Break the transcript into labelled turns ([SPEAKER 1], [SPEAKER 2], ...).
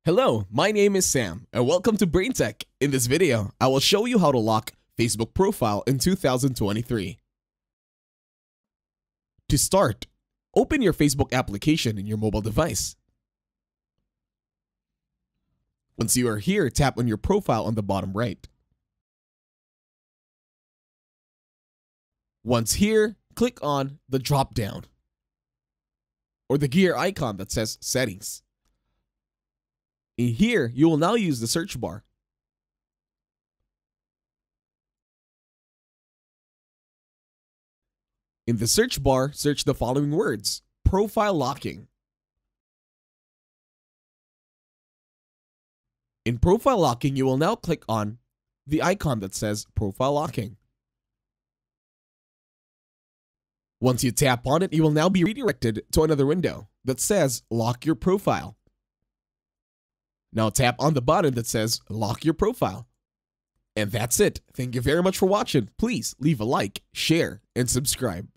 [SPEAKER 1] Hello, my name is Sam, and welcome to BrainTech. In this video, I will show you how to lock Facebook profile in 2023. To start, open your Facebook application in your mobile device. Once you are here, tap on your profile on the bottom right. Once here, click on the drop-down or the gear icon that says Settings. In here, you will now use the search bar. In the search bar, search the following words: profile locking. In profile locking, you will now click on the icon that says profile locking. Once you tap on it, you will now be redirected to another window that says lock your profile. Now tap on the button that says lock your profile. And that's it. Thank you very much for watching. Please leave a like, share, and subscribe.